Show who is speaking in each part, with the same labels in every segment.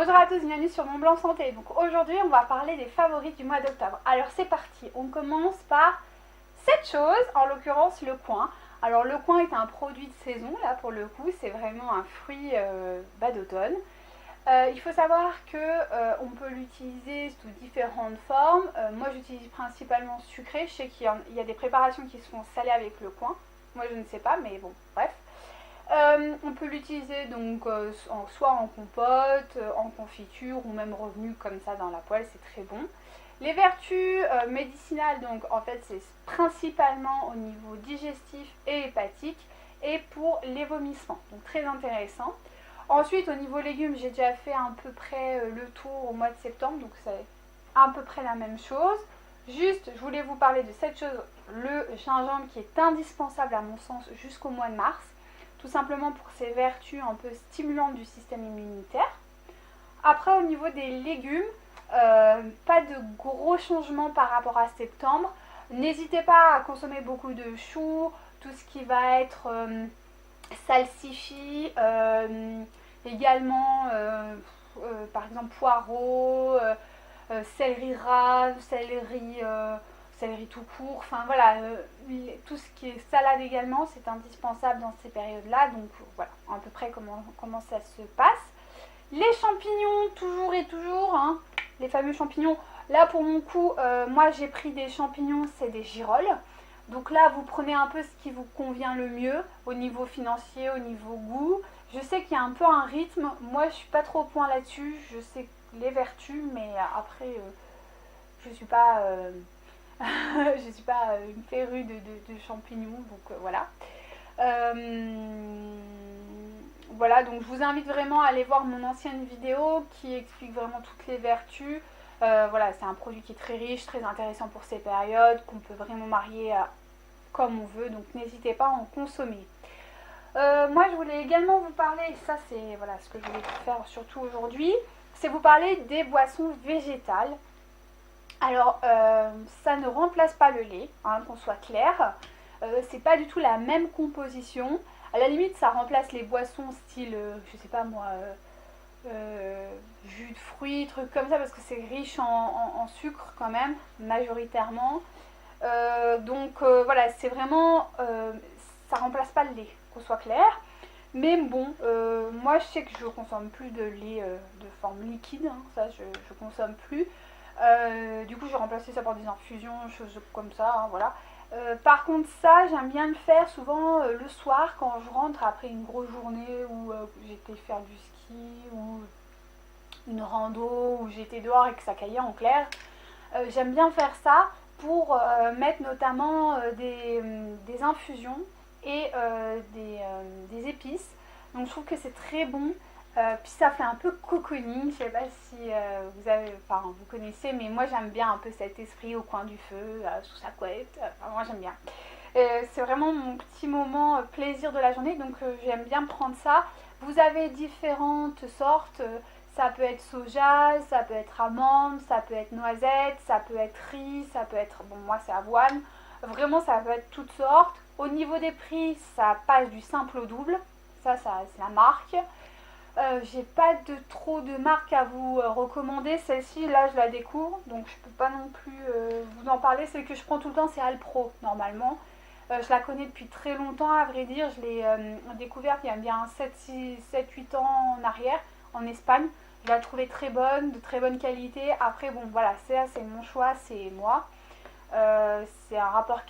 Speaker 1: Bonjour à tous, bienvenue sur Mont Blanc Santé. Donc aujourd'hui on va parler des favoris du mois d'octobre. Alors c'est parti, on commence par cette chose, en l'occurrence le coing. Alors le coing est un produit de saison, là pour le coup c'est vraiment un fruit d'automne. Il faut savoir que on peut l'utiliser sous différentes formes. Moi j'utilise principalement sucré, je sais qu'il y a des préparations qui se font salées avec le coing. Moi je ne sais pas mais bon bref. On peut l'utiliser donc soit en compote, en confiture ou même revenu comme ça dans la poêle, c'est très bon. Les vertus médicinales, donc en fait c'est principalement au niveau digestif et hépatique et pour les vomissements, donc très intéressant. Ensuite au niveau légumes, j'ai déjà fait à peu près le tour au mois de septembre, donc c'est à peu près la même chose. Juste, je voulais vous parler de cette chose, le gingembre qui est indispensable à mon sens jusqu'au mois de mars. Tout simplement pour ses vertus un peu stimulantes du système immunitaire. Après au niveau des légumes, pas de gros changements par rapport à septembre. N'hésitez pas à consommer beaucoup de choux, tout ce qui va être salsifis, également par exemple poireaux, céleri rave, céleri tout court, enfin voilà, tout ce qui est salade également, c'est indispensable dans ces périodes-là, donc voilà, à peu près comment ça se passe. Les champignons, toujours et toujours, hein, les fameux champignons. Là pour mon coup, moi j'ai pris des champignons, c'est des girolles. Donc là, vous prenez un peu ce qui vous convient le mieux au niveau financier, au niveau goût. Je sais qu'il y a un peu un rythme. Moi, je suis pas trop au point là-dessus. Je sais les vertus, mais après, je suis pas, je suis pas une férue de champignons. Donc voilà. Voilà, donc je vous invite vraiment à aller voir mon ancienne vidéo qui explique vraiment toutes les vertus. Voilà, c'est un produit qui est très riche, très intéressant pour ces périodes, qu'on peut vraiment marier comme on veut, donc n'hésitez pas à en consommer. Moi je voulais également vous parler, et ça c'est voilà, ce que je voulais faire surtout aujourd'hui, c'est vous parler des boissons végétales. Alors ça ne remplace pas le lait, hein, qu'on soit clair, c'est pas du tout la même composition. À la limite ça remplace les boissons style, je sais pas moi, jus de fruits, trucs comme ça, parce que c'est riche en sucre quand même, majoritairement. Voilà, c'est vraiment, ça remplace pas le lait, qu'on soit clair. Mais bon, moi je sais que je consomme plus de lait de forme liquide, hein, ça je consomme plus. Du coup j'ai remplacé ça par des infusions, choses comme ça, hein, voilà. Par contre ça j'aime bien le faire souvent le soir quand je rentre après une grosse journée où j'étais faire du ski ou une rando, où j'étais dehors et que ça caillait en clair. J'aime bien faire ça pour mettre notamment des infusions et des épices. Donc je trouve que c'est très bon. Puis ça fait un peu cocooning, je sais pas si vous connaissez, mais moi j'aime bien un peu cet esprit au coin du feu, sous sa couette, moi j'aime bien. C'est vraiment mon petit moment plaisir de la journée, donc j'aime bien prendre ça. Vous avez différentes sortes, ça peut être soja, ça peut être amande, ça peut être noisette, ça peut être riz, ça peut être, bon moi c'est avoine, vraiment ça peut être toutes sortes. Au niveau des prix, ça passe du simple au double, ça c'est la marque. J'ai pas trop de marques à vous recommander, celle-ci là je la découvre, donc je peux pas non plus vous en parler. Celle que je prends tout le temps c'est Alpro normalement. Je la connais depuis très longtemps, à vrai dire, je l'ai découverte il y a bien 7-8 ans en arrière, en Espagne. Je la trouvais très bonne, de très bonne qualité. Après bon voilà, c'est mon choix, c'est moi. C'est un rapport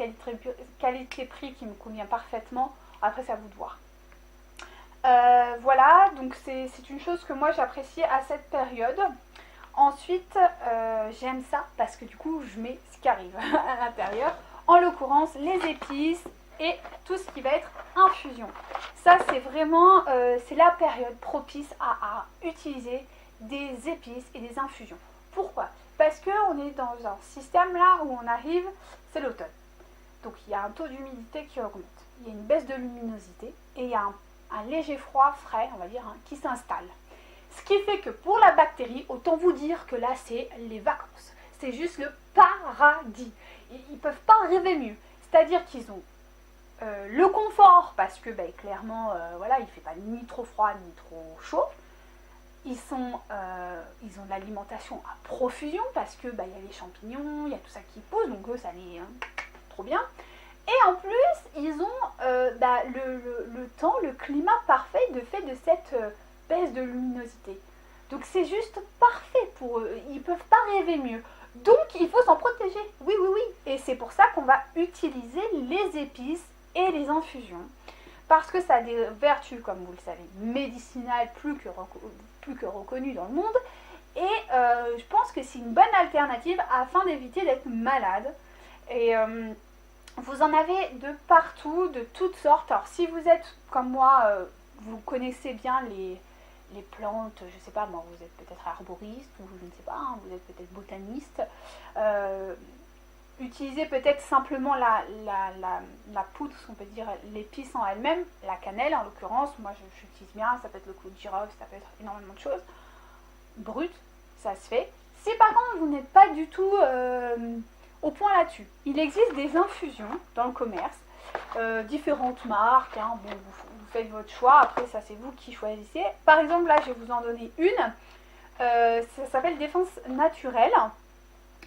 Speaker 1: qualité-prix qui me convient parfaitement. Après c'est à vous de voir. Voilà, donc c'est une chose que moi j'apprécie à cette période. Ensuite, j'aime ça parce que du coup je mets ce qui arrive à l'intérieur. En l'occurrence, les épices et tout ce qui va être infusion. Ça c'est vraiment, c'est la période propice à utiliser des épices et des infusions. Pourquoi? Parce qu'on est dans un système là où on arrive, c'est l'automne. Donc il y a un taux d'humidité qui augmente. Il y a une baisse de luminosité et il y a un léger froid frais, on va dire, hein, qui s'installe. Ce qui fait que pour la bactérie, autant vous dire que là c'est les vacances. C'est juste le paradis. Ils ne peuvent pas rêver mieux. C'est-à-dire qu'ils ont le confort parce que clairement voilà, il ne fait pas ni trop froid ni trop chaud. ils ont de l'alimentation à profusion parce que bah, y a les champignons, il y a tout ça qui pousse, donc eux ça les trop bien. Et en plus, ils ont le temps, le climat parfait de fait de cette baisse de luminosité. Donc c'est juste parfait pour eux, ils ne peuvent pas rêver mieux. Donc il faut s'en protéger, oui, oui, oui. Et c'est pour ça qu'on va utiliser les épices et les infusions. Parce que ça a des vertus, comme vous le savez, médicinales plus que reconnues dans le monde. Et je pense que c'est une bonne alternative afin d'éviter d'être malade. Et vous en avez de partout, de toutes sortes. Alors si vous êtes comme moi, vous connaissez bien les plantes, je sais pas, moi, vous êtes peut-être arboriste ou je ne sais pas, hein, vous êtes peut-être botaniste. Utilisez peut-être simplement la poudre, on peut dire l'épice en elle-même, la cannelle en l'occurrence, moi j'utilise bien, ça peut être le clou de girofle, ça peut être énormément de choses. Brut, ça se fait. Si par contre vous n'êtes pas du tout au point là-dessus, il existe des infusions dans le commerce, différentes marques, hein, bon, vous faites votre choix, après ça c'est vous qui choisissez. Par exemple là je vais vous en donner une, ça s'appelle Défense Naturelle.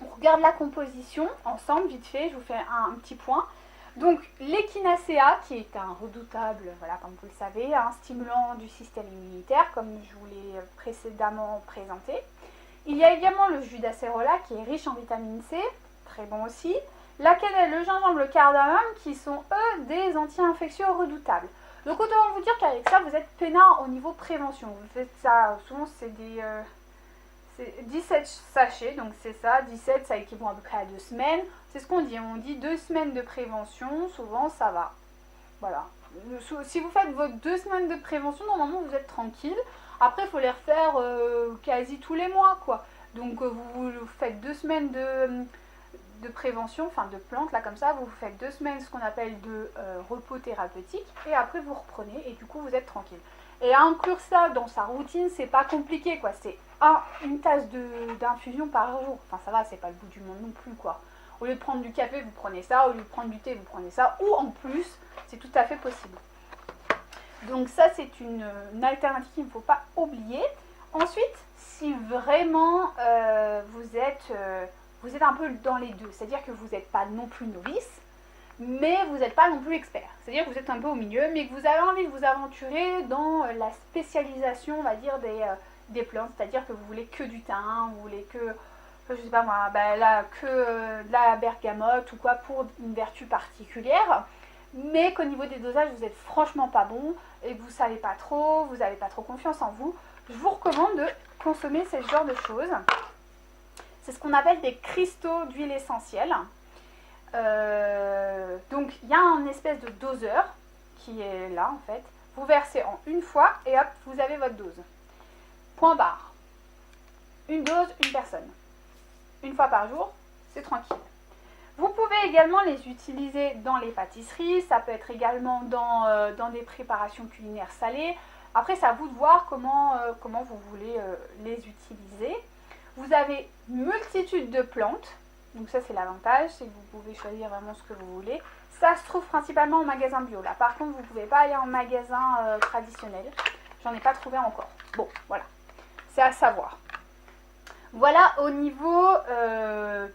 Speaker 1: On regarde la composition ensemble vite fait, je vous fais un petit point. Donc l'Echinacea qui est un redoutable, voilà comme vous le savez, un stimulant du système immunitaire comme je vous l'ai précédemment présenté. Il y a également le jus d'acérola qui est riche en vitamine C, très bon aussi. La cannelle, le gingembre, le cardamome qui sont eux des anti-infectieux redoutables. Donc autant vous dire qu'avec ça vous êtes peinard au niveau prévention. Vous faites ça, souvent c'est des... c'est 17 sachets, donc c'est ça, 17 ça équivaut à peu près à 2 semaines. C'est ce qu'on dit 2 semaines de prévention, souvent ça va. Voilà. Si vous faites vos 2 semaines de prévention, normalement vous êtes tranquille. Après il faut les refaire quasi tous les mois quoi. Donc vous faites 2 semaines de prévention, enfin de plantes là comme ça, vous faites 2 semaines ce qu'on appelle de repos thérapeutique et après vous reprenez et du coup vous êtes tranquille. Et inclure ça dans sa routine, c'est pas compliqué quoi, c'est une tasse d'infusion par jour. Enfin ça va, c'est pas le bout du monde non plus quoi. Au lieu de prendre du café, vous prenez ça, au lieu de prendre du thé, vous prenez ça, ou en plus, c'est tout à fait possible. Donc ça c'est une alternative qu'il ne faut pas oublier. Ensuite, si vraiment vous êtes un peu dans les deux, c'est-à-dire que vous n'êtes pas non plus novice, mais vous n'êtes pas non plus expert. C'est-à-dire que vous êtes un peu au milieu, mais que vous avez envie de vous aventurer dans la spécialisation, on va dire, des plantes. C'est-à-dire que vous voulez que du thym, vous voulez que, je sais pas moi, que de la bergamote ou quoi pour une vertu particulière, mais qu'au niveau des dosages, vous n'êtes franchement pas bon et que vous ne savez pas trop, vous n'avez pas trop confiance en vous, je vous recommande de consommer ce genre de choses. C'est ce qu'on appelle des cristaux d'huile essentielle. Donc il y a un espèce de doseur qui est là en fait. Vous versez en une fois et hop, vous avez votre dose. Point barre. Une dose, une personne. Une fois par jour, c'est tranquille. Vous pouvez également les utiliser dans les pâtisseries, ça peut être également dans des préparations culinaires salées. Après, c'est à vous de voir comment vous voulez les utiliser. Vous avez une multitude de plantes. Donc ça c'est l'avantage, c'est que vous pouvez choisir vraiment ce que vous voulez. Ça se trouve principalement en magasin bio. Là par contre vous ne pouvez pas aller en magasin traditionnel. J'en ai pas trouvé encore. Bon voilà, c'est à savoir. Voilà au niveau de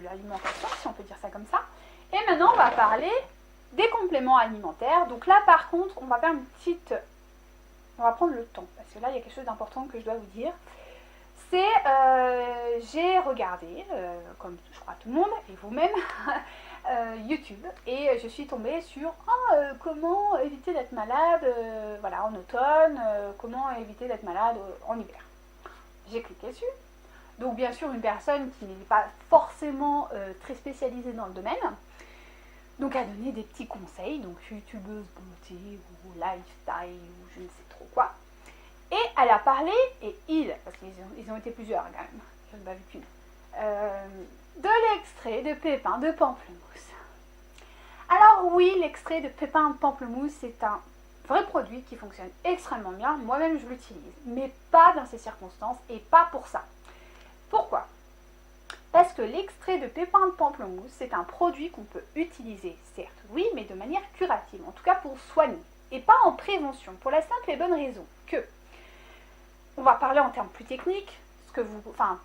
Speaker 1: l'alimentation, si on peut dire ça comme ça. Et maintenant on va parler des compléments alimentaires. Donc là par contre on va faire on va prendre le temps. Parce que là il y a quelque chose d'important que je dois vous dire. J'ai regardé, comme je crois tout le monde, et vous-même, YouTube, et je suis tombée sur comment éviter d'être malade voilà, en automne, comment éviter d'être malade en hiver. J'ai cliqué dessus. Donc bien sûr une personne qui n'est pas forcément très spécialisée dans le domaine, donc a donné des petits conseils, donc youtubeuse beauté ou lifestyle ou je ne sais trop quoi. Et elle a parlé, parce qu'ils ont été plusieurs quand même, je n'ai pas vu qu'une, de l'extrait de pépins de pamplemousse. Alors oui, l'extrait de pépins de pamplemousse, c'est un vrai produit qui fonctionne extrêmement bien. Moi-même, je l'utilise, mais pas dans ces circonstances et pas pour ça. Pourquoi ? Parce que l'extrait de pépins de pamplemousse, c'est un produit qu'on peut utiliser, certes, oui, mais de manière curative, en tout cas pour soigner, et pas en prévention, pour la simple et bonne raison que on va parler en termes plus techniques,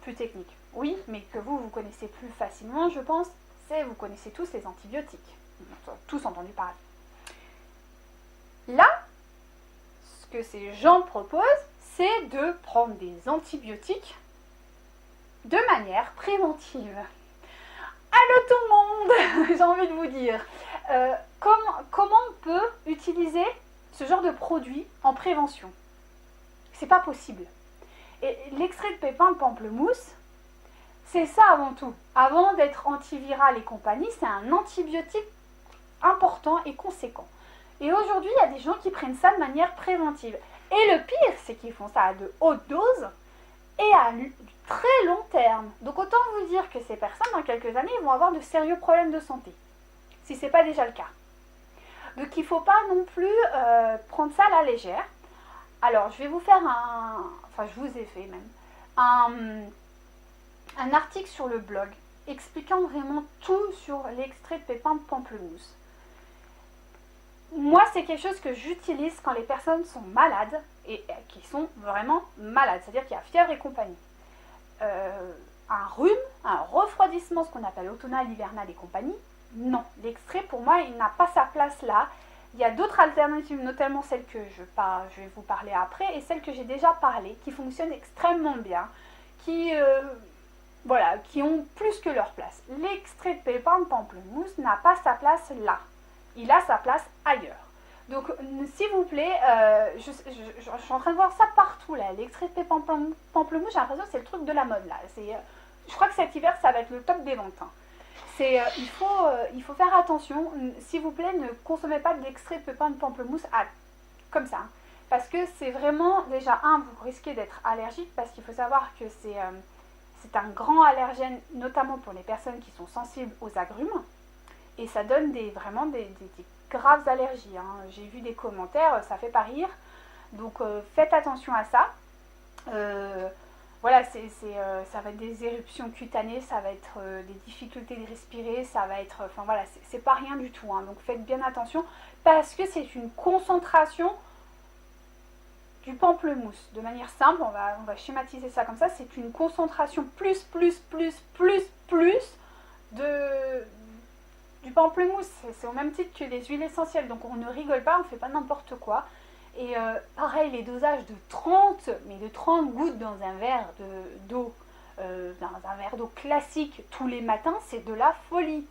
Speaker 1: plus techniques, oui, mais que vous connaissez plus facilement, je pense, c'est vous connaissez tous les antibiotiques. On a tous entendu parler. Là, ce que ces gens proposent, c'est de prendre des antibiotiques de manière préventive. Allô tout le monde, j'ai envie de vous dire. Comment on peut utiliser ce genre de produit en prévention? C'est pas possible. Et l'extrait de pépins de pamplemousse, c'est ça avant tout. Avant d'être antiviral et compagnie, c'est un antibiotique important et conséquent. Et aujourd'hui, il y a des gens qui prennent ça de manière préventive. Et le pire, c'est qu'ils font ça à de hautes doses et à très long terme. Donc autant vous dire que ces personnes, dans quelques années, vont avoir de sérieux problèmes de santé, si ce n'est pas déjà le cas. Donc il ne faut pas non plus prendre ça à la légère. Alors je vais vous faire je vous ai fait même, un article sur le blog expliquant vraiment tout sur l'extrait de pépins de pamplemousse. Moi, c'est quelque chose que j'utilise quand les personnes sont malades et qui sont vraiment malades, c'est-à-dire qu'il y a fièvre et compagnie. Un rhume, un refroidissement, ce qu'on appelle automnal, hivernal et compagnie, non. L'extrait, pour moi, il n'a pas sa place là. Il y a d'autres alternatives, notamment celles que je vais vous parler après et celles que j'ai déjà parlé, qui fonctionnent extrêmement bien, qui ont plus que leur place. L'extrait de pépins de pamplemousse n'a pas sa place là. Il a sa place ailleurs. Donc, s'il vous plaît, je suis en train de voir ça partout là. L'extrait de pépins de pamplemousse, j'ai l'impression que c'est le truc de la mode là. Je crois que cet hiver, ça va être le top des ventes. Hein. Il faut faire attention. S'il vous plaît, ne consommez pas de l'extrait de pépins de pamplemousse comme ça. Hein. Parce que c'est vraiment, déjà, vous risquez d'être allergique parce qu'il faut savoir que c'est un grand allergène, notamment pour les personnes qui sont sensibles aux agrumes. Et ça donne vraiment des graves allergies. Hein. J'ai vu des commentaires, ça fait pas rire. Donc faites attention à ça. Ça va être des éruptions cutanées, ça va être des difficultés de respirer, ça va être... c'est pas rien du tout. Hein. Donc faites bien attention parce que c'est une concentration du pamplemousse. De manière simple, on va schématiser ça comme ça. C'est une concentration plus du pamplemousse. C'est au même titre que les huiles essentielles. Donc on ne rigole pas, on ne fait pas n'importe quoi. Et pareil, les dosages de 30 gouttes dans un verre d'eau, dans un verre d'eau classique tous les matins, c'est de la folie.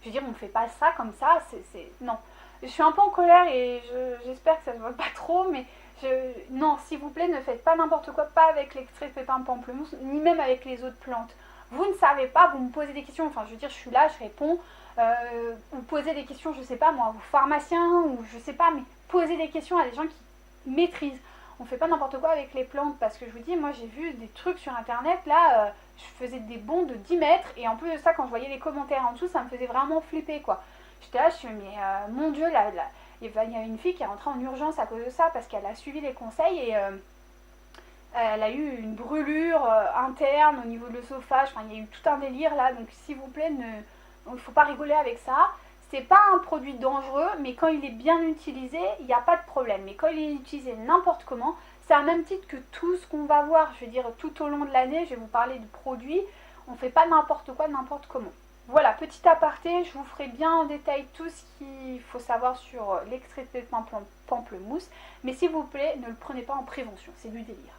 Speaker 1: Je veux dire, on ne fait pas ça comme ça, non. Je suis un peu en colère et j'espère que ça ne se voit pas trop, mais non, s'il vous plaît, ne faites pas n'importe quoi, pas avec l'extrait de pépins de pamplemousse, ni même avec les autres plantes. Vous ne savez pas, vous me posez des questions, je veux dire, je suis là, je réponds, vous posez des questions, je sais pas moi, aux pharmaciens, ou je sais pas, mais posez des questions à des gens qui maîtrisent. On fait pas n'importe quoi avec les plantes, parce que je vous dis, moi j'ai vu des trucs sur internet, là, je faisais des bonds de 10 mètres, et en plus de ça, quand je voyais les commentaires en dessous, ça me faisait vraiment flipper, quoi. J'étais là, je me suis dit, mais mon Dieu, là, il y a une fille qui est rentrée en urgence à cause de ça, parce qu'elle a suivi les conseils, et elle a eu une brûlure interne au niveau de l'œsophage, il y a eu tout un délire là, donc s'il vous plaît, il ne faut pas rigoler avec ça. C'est pas un produit dangereux, mais quand il est bien utilisé, il n'y a pas de problème. Mais quand il est utilisé n'importe comment, c'est à même titre que tout ce qu'on va voir, je veux dire, tout au long de l'année, je vais vous parler de produits, on ne fait pas n'importe quoi, n'importe comment. Voilà, petit aparté, je vous ferai bien en détail tout ce qu'il faut savoir sur l'extrait de pépins pamplemousse, mais s'il vous plaît, ne le prenez pas en prévention, c'est du délire.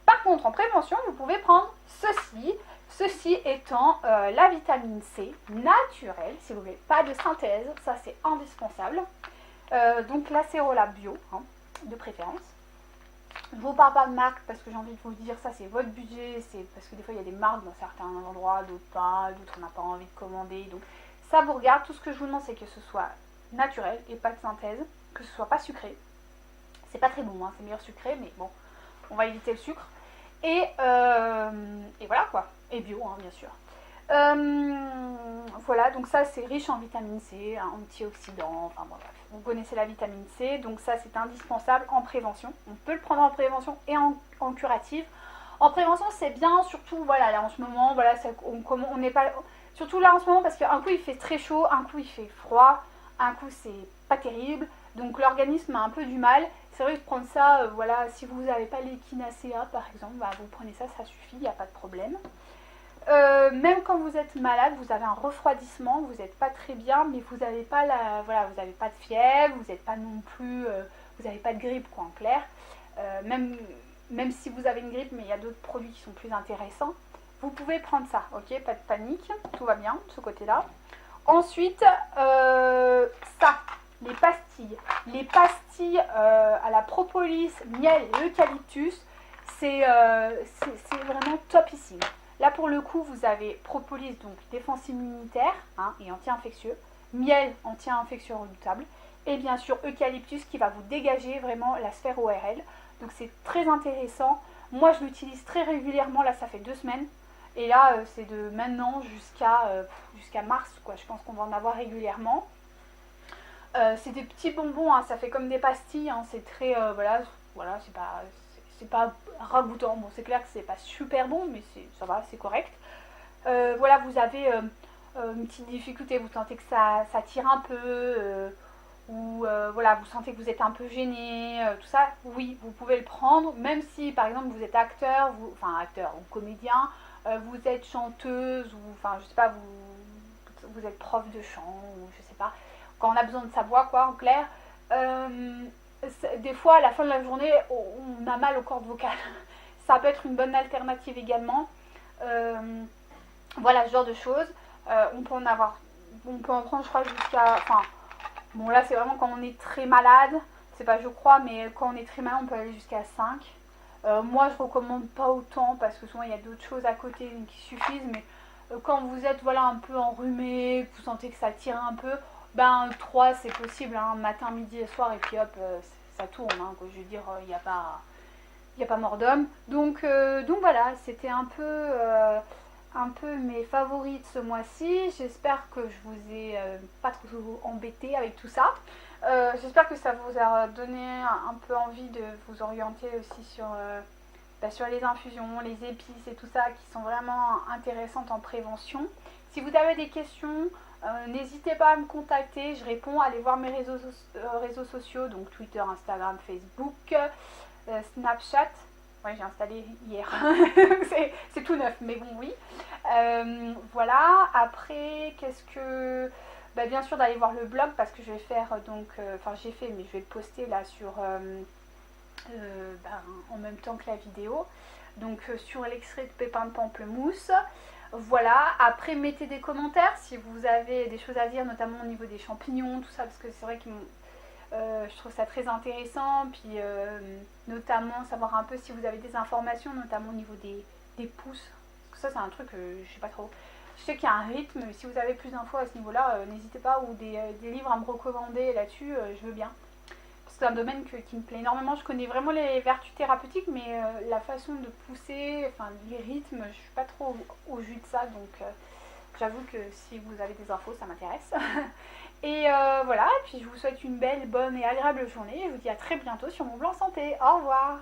Speaker 1: Par contre, en prévention, vous pouvez prendre ceci étant la vitamine C naturelle, si vous voulez, pas de synthèse, ça c'est indispensable. Donc l'acérola bio, de préférence. Je ne vous parle pas de marque parce que j'ai envie de vous dire, ça c'est votre budget, c'est parce que des fois il y a des marques dans certains endroits, d'autres pas, d'autres on n'a pas envie de commander. Donc ça vous regarde, tout ce que je vous demande c'est que ce soit naturel et pas de synthèse, que ce soit pas sucré. C'est pas très bon, c'est meilleur sucré, mais bon, on va éviter le sucre. Et voilà quoi, et bio bien sûr. Voilà, donc ça c'est riche en vitamine C, antioxydants, bref, vous connaissez la vitamine C, donc ça c'est indispensable en prévention. On peut le prendre en prévention et en curative. En prévention c'est bien, surtout là en ce moment, on n'est pas, surtout là en ce moment parce qu'un coup il fait très chaud, un coup il fait froid, un coup c'est pas terrible, donc l'organisme a un peu du mal. C'est vrai que prendre ça, voilà, si vous n'avez pas l'échinacea par exemple, bah, vous prenez ça, ça suffit, il n'y a pas de problème. Même quand vous êtes malade, vous avez un refroidissement, vous n'êtes pas très bien, mais vous n'avez pas voilà, vous n'avez pas de fièvre, vous n'êtes pas non plus, vous n'avez pas de grippe quoi en clair. Même si vous avez une grippe, mais il y a d'autres produits qui sont plus intéressants, vous pouvez prendre ça, ok, pas de panique, tout va bien de ce côté-là. Ensuite, ça, les pastilles. Les pastilles à la propolis, miel et eucalyptus, c'est vraiment topissime. Là pour le coup, vous avez propolis, donc défense immunitaire hein, et anti-infectieux, miel anti-infectieux redoutable, et bien sûr eucalyptus qui va vous dégager vraiment la sphère ORL. Donc c'est très intéressant. Moi je l'utilise très régulièrement, là ça fait 2 semaines. Et là c'est de maintenant jusqu'à mars, quoi. Je pense qu'on va en avoir régulièrement. C'est des petits bonbons, hein, ça fait comme des pastilles, hein, c'est très, voilà, c'est pas ragoûtant. Bon, c'est clair que c'est pas super bon, mais ça va, c'est correct. Voilà, vous avez une petite difficulté, vous sentez que ça tire un peu, ou voilà, vous sentez que vous êtes un peu gêné, tout ça, oui, vous pouvez le prendre, même si par exemple vous êtes acteur, acteur ou comédien, vous êtes chanteuse, ou enfin, je sais pas, vous êtes prof de chant, ou je sais pas, quand on a besoin de sa voix, quoi, en clair. Des fois, à la fin de la journée, on a mal aux cordes vocales. Ça peut être une bonne alternative également. Voilà, ce genre de choses. On peut en prendre, je crois, jusqu'à... Enfin, bon, là, c'est vraiment quand on est très malade. C'est pas je crois, mais quand on est très malade, on peut aller jusqu'à 5. Moi, je recommande pas autant parce que souvent, il y a d'autres choses à côté qui suffisent. Mais quand vous êtes voilà, un peu enrhumé, que vous sentez que ça tire un peu, ben 3 c'est possible, hein, matin, midi et soir, et puis hop, ça tourne. Hein, je veux dire, il n'y a pas mort d'homme. Donc voilà, c'était un peu mes favoris de ce mois-ci. J'espère que je vous ai pas trop embêté avec tout ça. J'espère que ça vous a donné un peu envie de vous orienter aussi sur les infusions, les épices et tout ça qui sont vraiment intéressantes en prévention. Si vous avez des questions, n'hésitez pas à me contacter. Je réponds. Allez voir mes réseaux sociaux, donc Twitter, Instagram, Facebook, Snapchat. Ouais, j'ai installé hier. c'est tout neuf, mais bon, oui. Voilà. Après, qu'est-ce que... Bah, bien sûr, d'aller voir le blog parce que je vais faire j'ai fait, mais je vais le poster là sur... en même temps que la vidéo. Donc, sur l'extrait de pépins de pamplemousse. Voilà. Après, mettez des commentaires si vous avez des choses à dire, notamment au niveau des champignons, tout ça, parce que c'est vrai que... je trouve ça très intéressant, puis notamment savoir un peu si vous avez des informations, notamment au niveau des pousses, parce que ça c'est un truc que je sais pas trop. Je sais qu'il y a un rythme, mais si vous avez plus d'infos à ce niveau-là, n'hésitez pas, ou des livres à me recommander là-dessus, je veux bien. Parce que c'est un domaine qui me plaît énormément. Je connais vraiment les vertus thérapeutiques, mais la façon de pousser, enfin les rythmes, je suis pas trop au jus de ça, donc j'avoue que si vous avez des infos, ça m'intéresse. Et voilà, et puis je vous souhaite une belle, bonne et agréable journée. Et je vous dis à très bientôt sur Mont Blanc Santé. Au revoir.